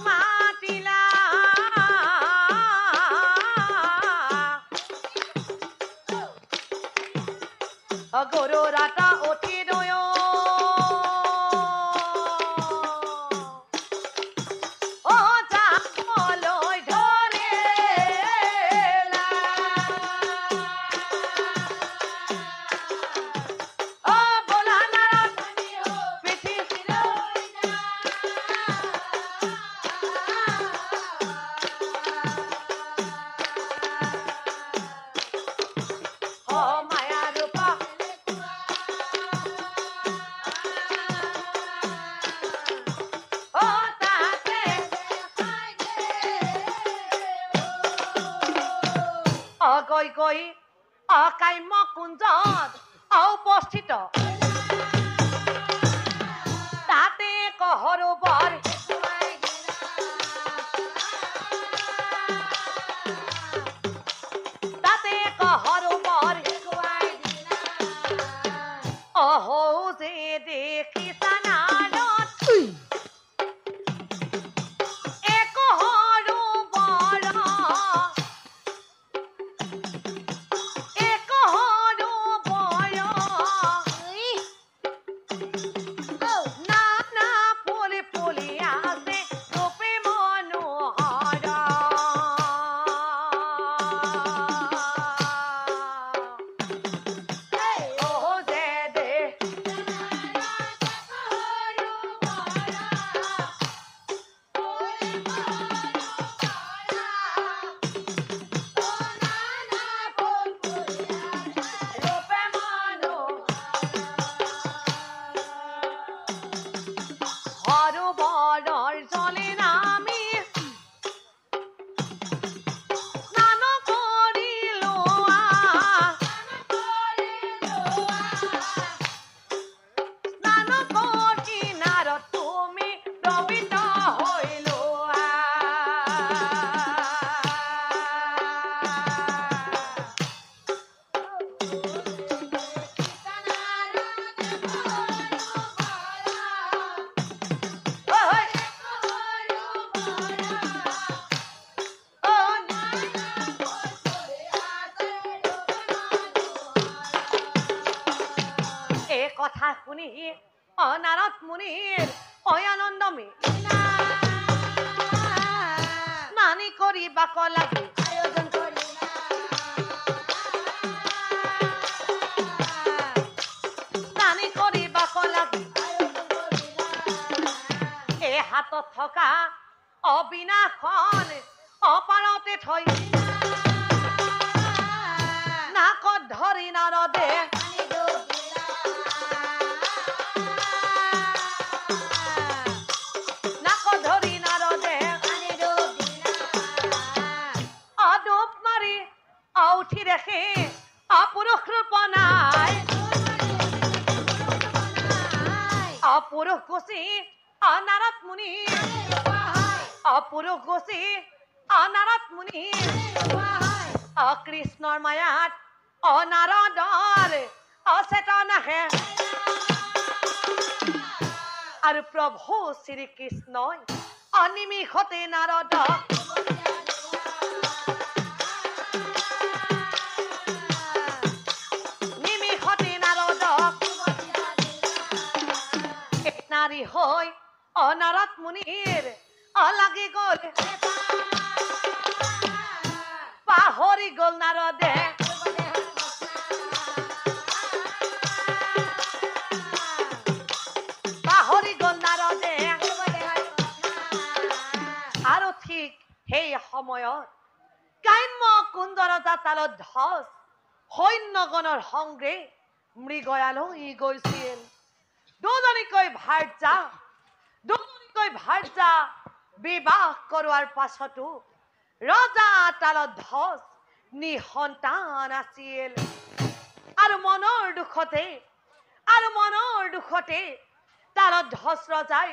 মাতিলা গরু রাতা অতি নয় ও যা বলই ধরে ও বলা নারা পৃথিবীর ও মায়া রূপা ও তাতে অগৈ গৈ অকাম্য কুঞ্জত অৱস্থিত তাতে কহৰবৰ তাতে কহৰবৰ অহৌ যে দেখিছা নালত এক হৰবৰ এক হৰবৰ নানা ফুলি ফুলি আছে ৰূপে মনোহৰ অহৌ যে ৰূপে হৰবৰৰ জলে নামি স্নান কৰিলো স্নান কৰি নাৰত তুমি প্ৰবিত হৈলো এই কথা শুনি নাৰদ মুনিৰ অয়ানন্দমে স্নানি কৰিবাক লাগি আয়োজন স্নানি কৰিবাক লাগি এই হাতত থকা অবিনাশন অপাৰতে থৈ নাকত ধৰি নাৰদে নাকত ধৰি নাৰদে অডুব মাৰি উঠি দেখে অপুৰুষ ৰূপ নাই অপুৰুষ গুচি নাৰদ মুনি অপুৰুষ গুচি নাৰদ মুনি কৃষ্ণৰ মায়াত নাৰদৰ অচেতন আহে আৰু প্ৰভু শ্ৰীকৃষ্ণই অনিমিষতে নাৰদক নিমিষতে নাৰদক নাৰী হৈ নাৰদ মুনিৰ লাগি গ'ল পাহৰি গ'ল নাৰদে পাহৰি গ'ল নাৰদে আৰু ঠিক সেই সময়ত কাম্য কুঞ্জৰ জাতালত ধস সৈন্যগণৰ সংগে মৃগয়ালৈ গৈছিল দুজনীকৈ ভাৰ্যা বিবাহ কৰোৱাৰ পাছতো ৰজা তালত ধস নিসন্তান আছিল আৰু মনৰ দুখতে তালত ধস ৰজাই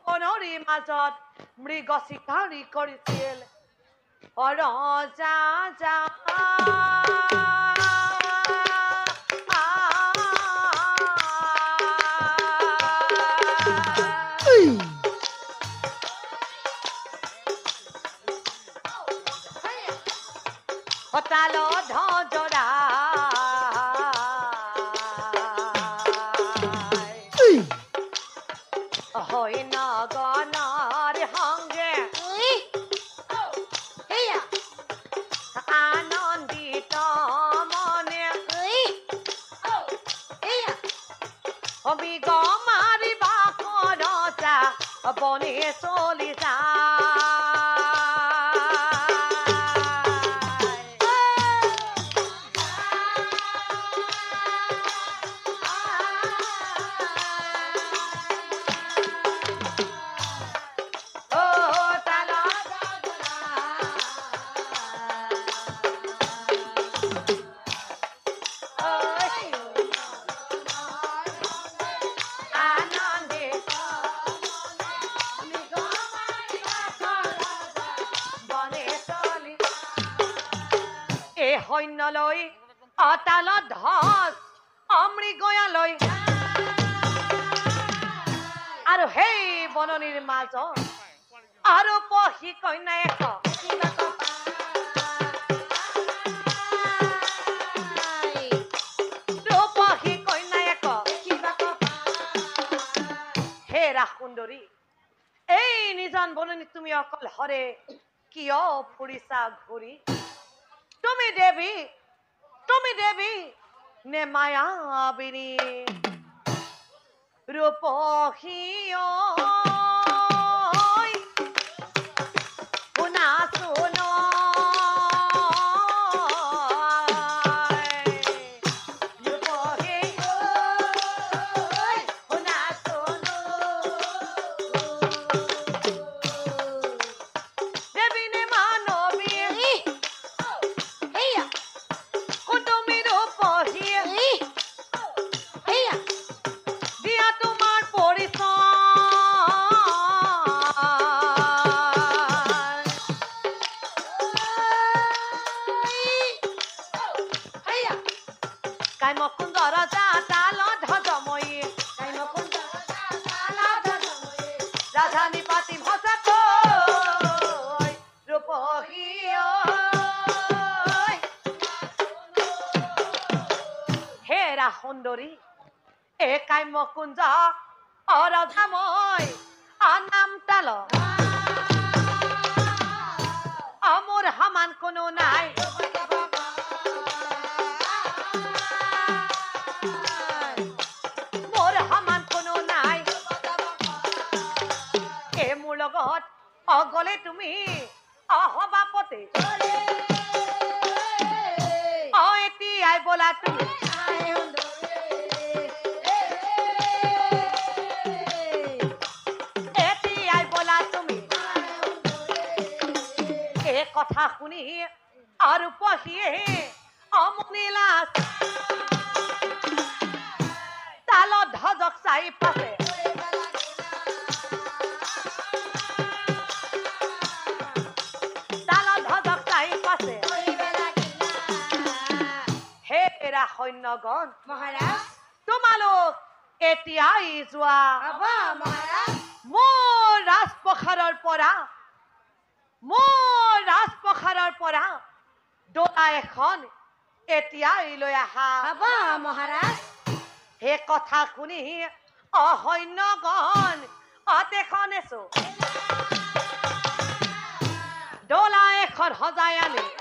বনৰীৰ মাজত মৃগ চিকাৰী কৰিছিল ৰজা যা সৈন্যগণৰ সংগে আনন্দিত মনে অমিগ মাৰিবা কৰতা বনে চলি সৈন্যলৈ অতালত ধস অমৃগয়ালৈ আৰু সেই বননিৰ মাজত আৰু পহী কন্যাক ৰূপহী কন্যাক হেৰা সুন্দৰী এই নিজান বননি তুমি অকল হৰে কিয় ফুৰিছা ঘূৰি তুমি দেৱী নে মায়াবিনী ৰূপহী শুনা শুন ৰূপহী শুনা শুন দেৱী নে মানৱী ৰাধানী পাতি ভসাকৈ ৰূপহী হেৰা সুন্দৰী এ কাম্য কুঞ্জ অৰধাময় নাম তাল মোৰ সমান কোনো নাই মোৰ সমান কোনো নাই এ মোৰ লগত অগলে তুমি অহবাপতে এতিয়াই বলা তুমি এতিয়াই বলা তুমি এ কথা শুনি আৰু পহিয়ে অমনিলা তালত ধজক চাই পাছে হেৰা সৈন্যগণ মহাৰাজ তোমালোক এতিয়াই যোৱা মহাৰাজ মোৰ ৰাজপ্ৰসাৰৰ পৰা ডোলা এখন এতিয়াই লৈ আহা মহাৰাজ সেই কথা শুনি সৈন্যগণ অতেখনেছো ডোলা এখন সজাই আনি